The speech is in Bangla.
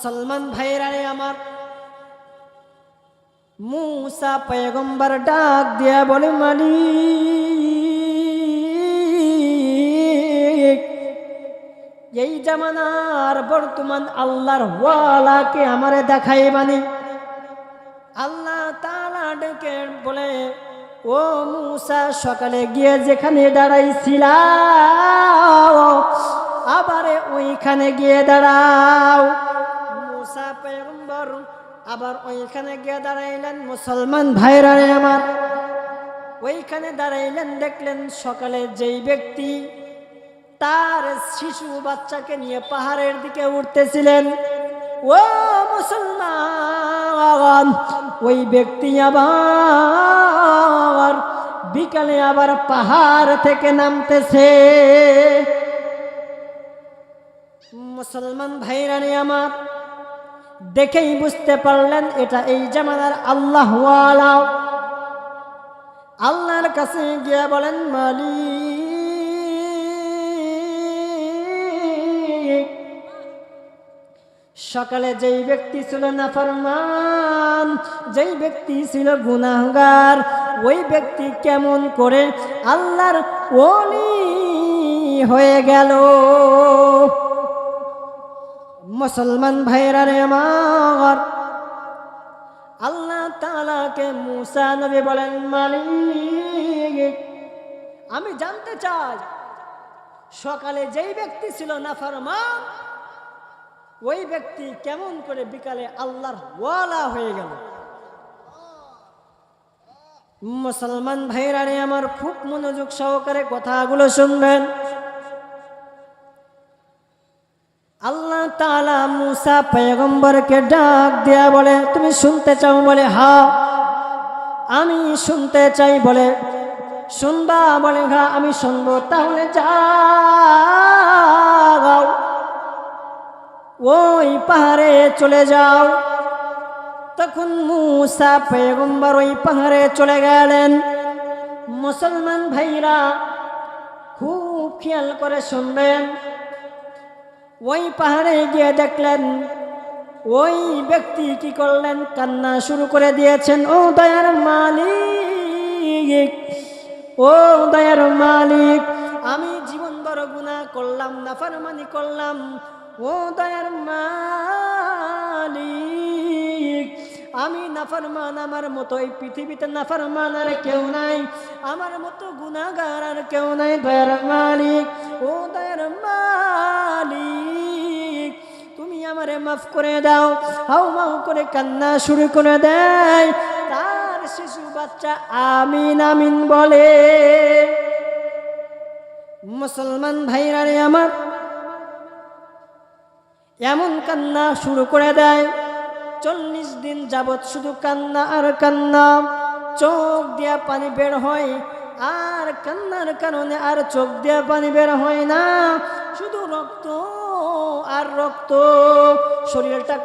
মুসলমান ভাইরা আমার, মুসা পয়গম্বর ডাক দিয়া বলে, মালিক, এই জামানার বর্তমান আল্লাহর ওয়ালাকে আমারে দেখাইবানি। আল্লাহ তাআলা ডেকে বলে, ও মুসা, সকালে গিয়ে যেখানে দাঁড়াইছিলা আবারে ওইখানে গিয়ে দাঁড়াও। মুসা পয়গম্বর আবার ওইখানে গিয়ে দাঁড়াইলেন। মুসলমান ভাইরা আমার, ওইখানে দাঁড়াইলেন, দেখলেন সকালে যেই ব্যক্তি তার শিশু বাচ্চাকে নিয়ে পাহাড়ের দিকে উঠতেছিলেন, ও মুসলমান, ওই ব্যক্তি আবার বিকালে আবার পাহাড় থেকে নামতেছে। মুসলমান ভাইরা আমার, দেখেই বুঝতে পারলেন এটা এই জামানার আল্লাহ ওয়ালা। আল্লাহর কাছে গিয়ে বলেন, মালিক, সকালে যেই ব্যক্তি ছিল নাফরমান, যেই ব্যক্তি ছিল গুনাহগার, ওই ব্যক্তি কেমন করে আল্লাহর ওলি হয়ে গেল? মুসলমান ভাইরা আমার, আল্লাহ তাআলাকে মুসা নবী বলেন, মালিক, আমি জানতে চাই সকালে যেই ব্যক্তি ছিল নাফরমান, ওই ব্যক্তি কেমন করে বিকালে আল্লাহর ওয়ালা হয়ে গেল? মুসলমান ভাইরা আমার, খুব মনোযোগ সহকারে কথাগুলো শুনবেন। আল্লাহ তাআলা মুসা পয়গম্বরকে ডাক দেয়া বলে, তুমি শুনতে চাও? বলে, হ্যাঁ আমি শুনতে চাই। বলে, শুনবা? বলে, হ্যাঁ আমি শুনবো। তাহলে যাও, ওই পাহাড়ে চলে যাও। তখন মুসা পয়গম্বর ওই পাহাড়ে চলে গেলেন। মুসলমান ভাইরা খুব খেয়াল করে শুনবেন। ওই পাহাড়ে গিয়ে দেখলেন ওই ব্যক্তি কি করলেন? কান্না শুরু করে দিয়েছেন। ও দয়ার মালিক, ও দয়ার মালিক, আমি জীবন বড় গুনাহ করলাম, নাফরমানি করলাম। ও দয়ার মালিক, আমি নাফরমান, আমার মতো এই পৃথিবীতে নাফরমান আর কেউ নাই, আমার মতো গুনাহগার আর কেউ নাই। দয়ার মালিক, ও দয়ার মালিক, তুমি আমারে মাফ করে দাও। হাউ মাউ করে কান্না শুরু করে দেয়। তার শিশু বাচ্চা আমিন আমিন বলে। মুসলমান ভাইরা আমার, এমন কান্না শুরু করে দেয়, 40 দিন যাবৎ শুধু কান্না আর কান্না, চোখ দিয়া পানি বের হয়, আর কান্নার কারণে আর চোখ দিয়া পানি বের হয় না, শুধু রক্ত আর রক্ত, শরীরটা